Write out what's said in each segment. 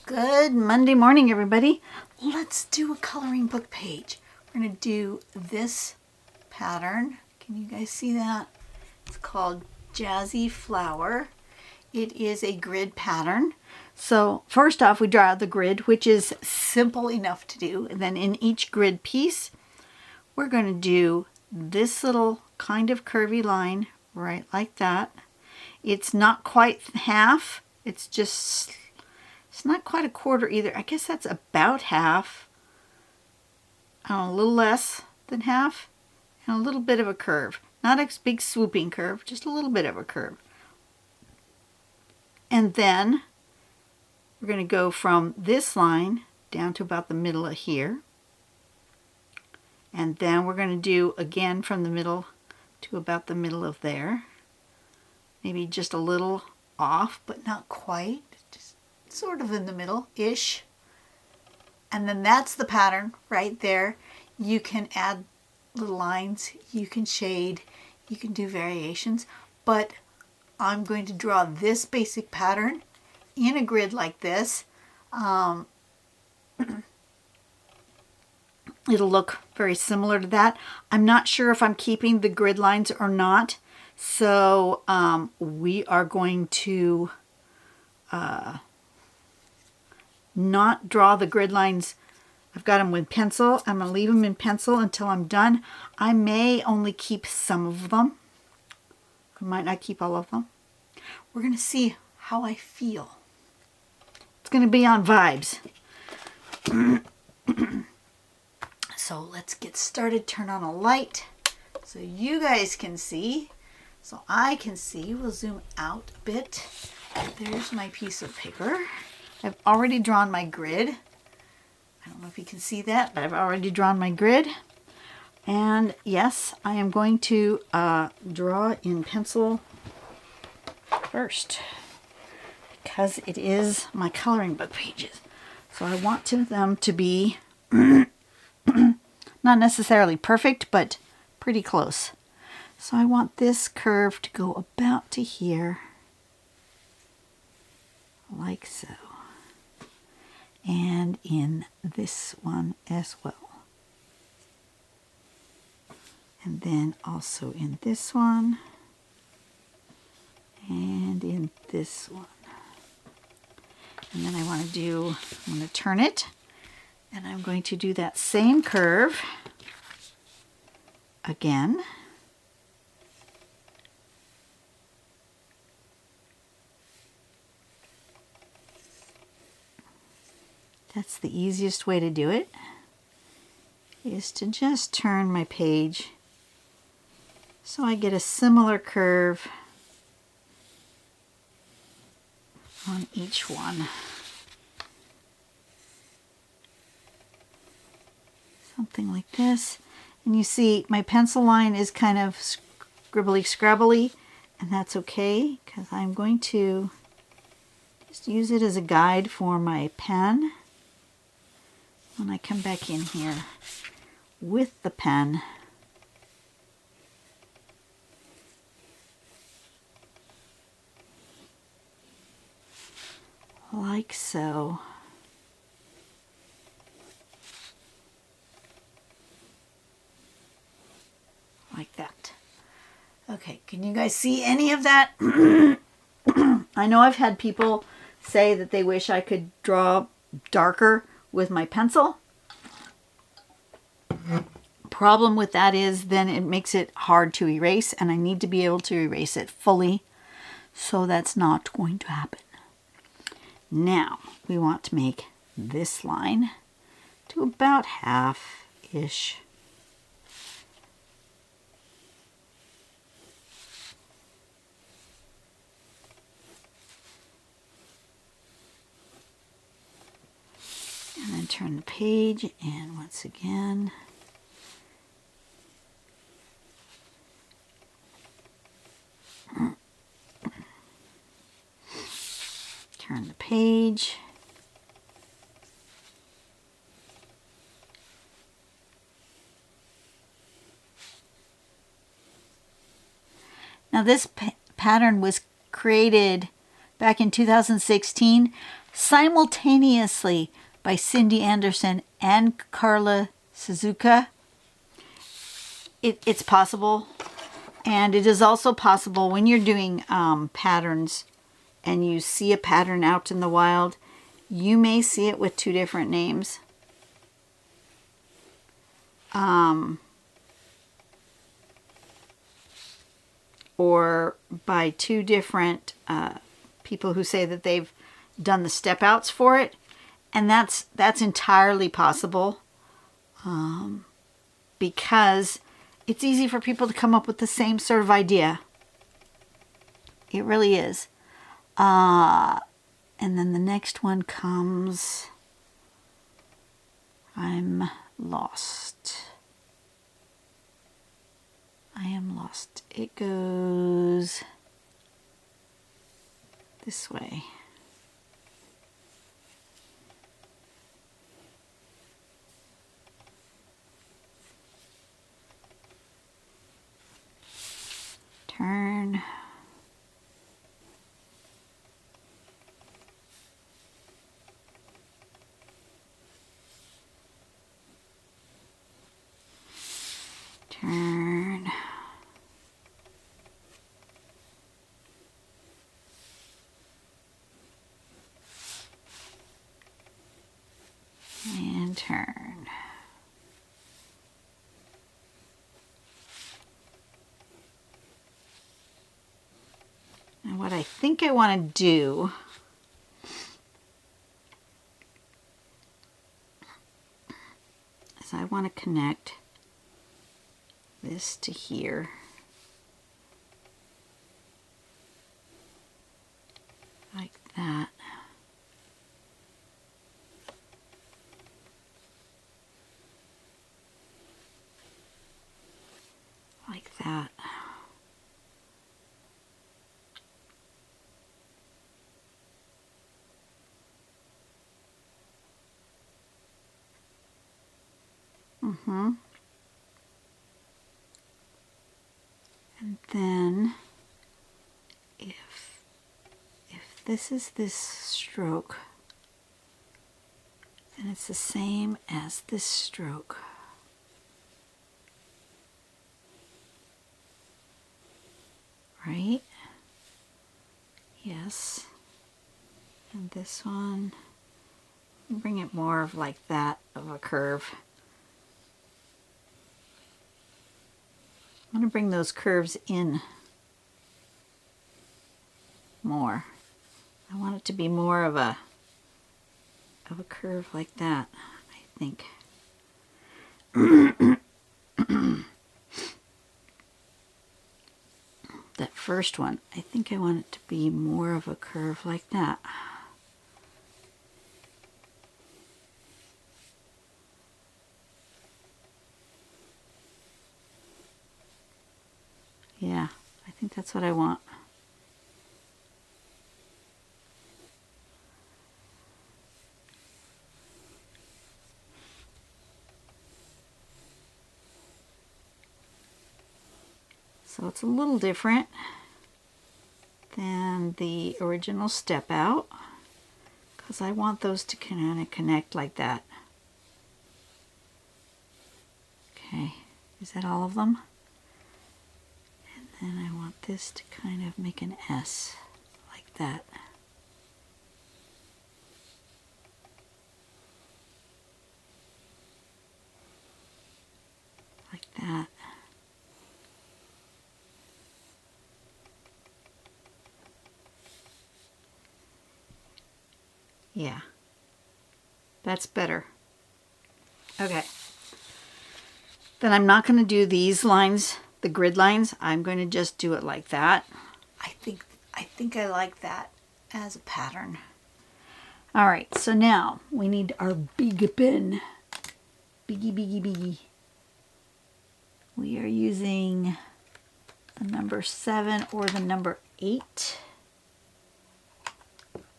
Good Monday morning, everybody. Let's do a coloring book page. We're going to do this pattern. Can you guys see that? It's called Jaz-e Flower. It is a grid pattern. So first off, we draw out the grid, which is simple enough to do. And then in each grid piece, we're going to do this little kind of curvy line right like that. It's not quite half. It's not quite a quarter either. I guess that's about half. A little less than half. And a little bit of a curve. Not a big swooping curve, just a little bit of a curve. And then we're going to go from this line down to about the middle of here. And then we're going to do again from the middle to about the middle of there. Maybe just a little off, but not quite. Just sort of in the middle-ish. And then that's the pattern right there. You can add little lines, you can shade, you can do variations, but I'm going to draw this basic pattern in a grid like this. It'll look very similar to that. I'm not sure if I'm keeping the grid lines or not, so we are going to not draw the grid lines. I've got them with pencil. I'm going to leave them in pencil until I'm done. I may only keep some of them. I might not keep all of them. We're going to see how I feel. It's going to be on vibes. So let's get started. Turn on a light so you guys can see. So I can see. We'll zoom out a bit. There's my piece of paper. I've already drawn my grid. I don't know if you can see that, but I've already drawn my grid. And yes, I am going to draw in pencil first because it is my coloring book pages. So I want them to be not necessarily perfect, but pretty close. So I want this curve to go about to here, like so. And in this one as well. And then also in this one. And in this one. And then I'm going to turn it. And I'm going to do that same curve again. That's the easiest way to do it, is to just turn my page so I get a similar curve on each one. Something like this. And you see my pencil line is kind of scribbly scrabbly, and that's okay because I'm going to just use it as a guide for my pen. When I come back in here with the pen, like so. Like that. Okay, can you guys see any of that? I know I've had people say that they wish I could draw darker with my pencil. Problem with that is then it makes it hard to erase, and I need to be able to erase it fully, so that's not going to happen. Now we want to make this line to about half-ish. And then turn the page, and once again, turn the page, now this pattern was created back in 2016. simultaneously by Cindy Anderson and Carla Suzuka. It's possible. And it is also possible when you're doing patterns and you see a pattern out in the wild, you may see it with two different names. Or by two different people who say that they've done the step outs for it. And that's entirely possible because it's easy for people to come up with the same sort of idea. It really is. And then the next one comes, I'm lost. I am lost. It goes this way. Turn. Turn. And turn. And what I think I want to do is I want to connect this to here. Like that. Like that. And then if this is this stroke, then it's the same as this stroke. Right? Yes. And this one, bring it more of like that of a curve. I'm going to bring those curves in more. I want it to be more of a curve like that, I think. That first one, I think I want it to be more of a curve like that. Yeah, I think that's what I want. So it's a little different than the original step out because I want those to kind of connect like that. Okay, is that all of them? And then I want this to kind of make an S like that. Like that. Yeah, that's better. Okay. Then I'm not going to do these lines, the grid lines. I'm going to just do it like that. I think I like that as a pattern. All right, so now we need our big pin. Biggie. We are using the number 7 or the number 8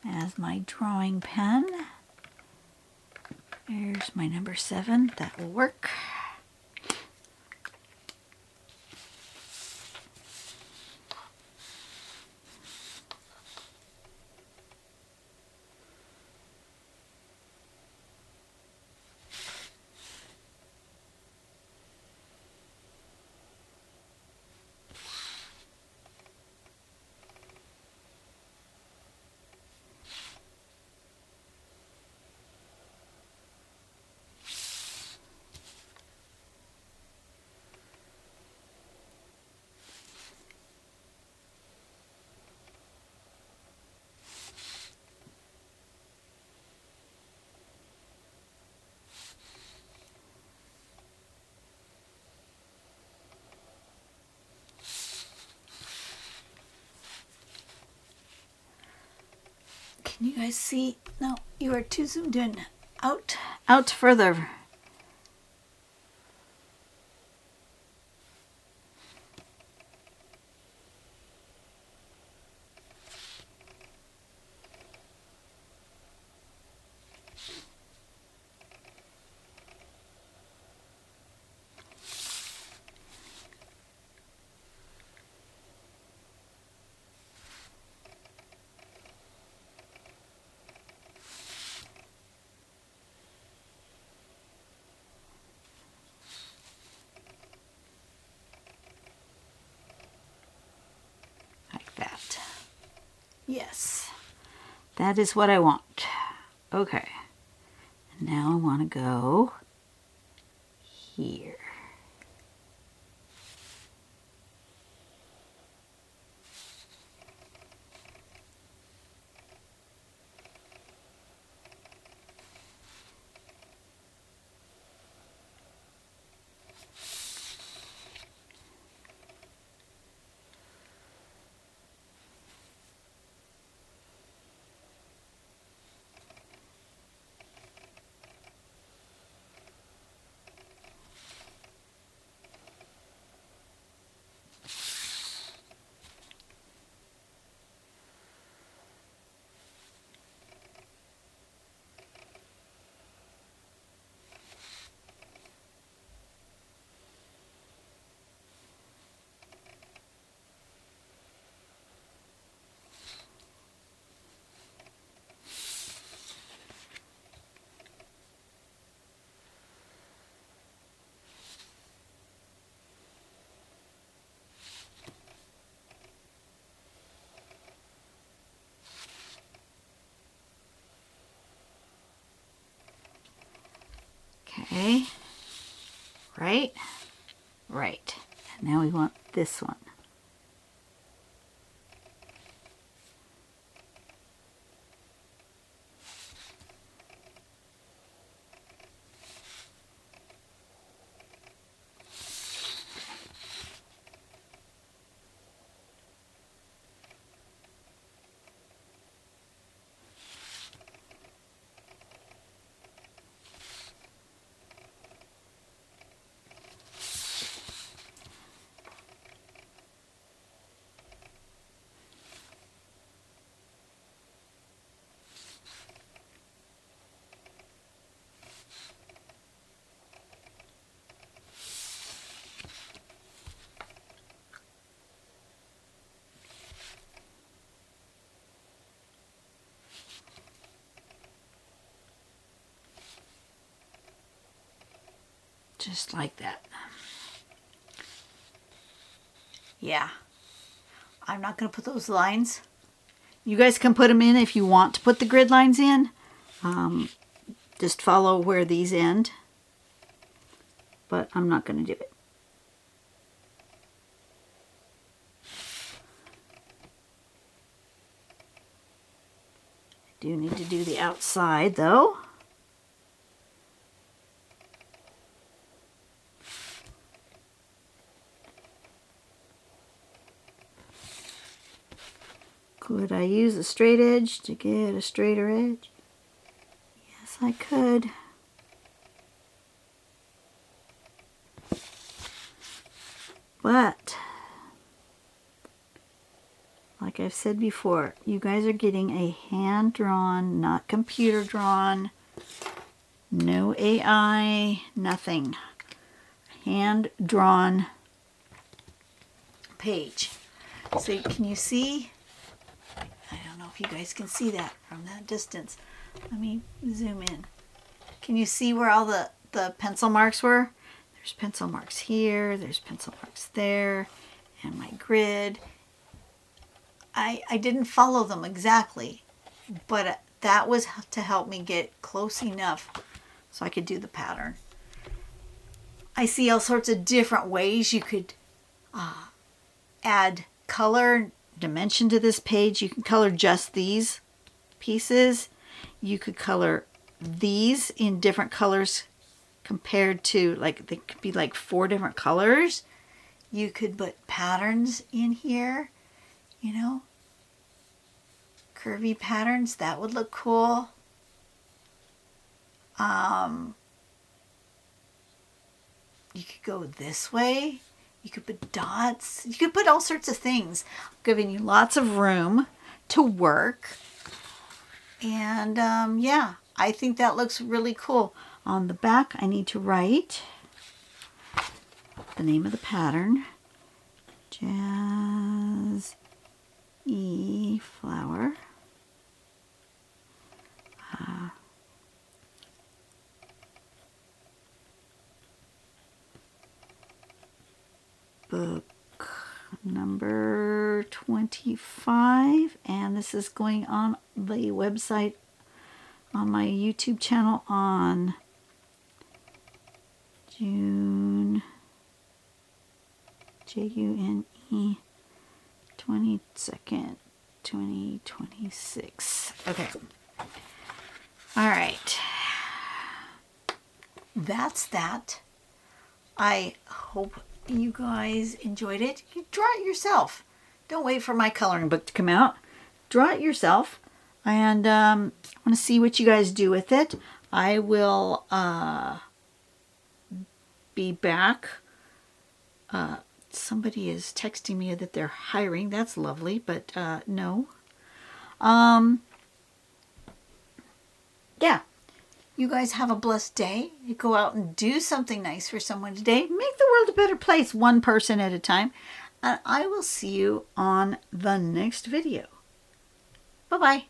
as my drawing pen. There's my number 7. That will work. Can you guys see? No, you are too zoomed in. Out further. That. Yes, that is what I want. Okay, now I want to go here. Okay, right. And now we want this one. Just like that. Yeah, I'm not going to put those lines. You guys can put them in if you want to put the grid lines in. Just follow where these end. But I'm not going to do it. I do need to do the outside though. Could I use a straight edge to get a straighter edge? Yes, I could. But, like I've said before, you guys are getting a hand-drawn, not computer-drawn, no AI, nothing. Hand-drawn page. So can you see? I don't know if you guys can see that from that distance. Let me zoom in. Can you see where all the pencil marks were? There's pencil marks here, there's pencil marks there, and my grid. I didn't follow them exactly, but that was to help me get close enough so I could do the pattern. I see all sorts of different ways you could add color, dimension to this page. You can color just these pieces. You could color these in different colors compared to, like, they could be like 4 different colors. You could put patterns in here, you know, curvy patterns. That would look cool. You could go this way. You could put dots. You could put all sorts of things, giving you lots of room to work. And yeah, I think that looks really cool. On the back, I need to write the name of the pattern. Jaz-e Flower. Book number 25, and this is going on the website on my YouTube channel on June June 22nd, 2026. Okay. All right. That's that. I hope you guys enjoyed it. You draw it yourself. Don't wait for my coloring book to come out. Draw it yourself. And I want to see what you guys do with it. I will be back. Somebody is texting me that they're hiring. That's lovely, but no. Yeah. You guys have a blessed day. You go out and do something nice for someone today. Make the world a better place, one person at a time. And I will see you on the next video. Bye-bye.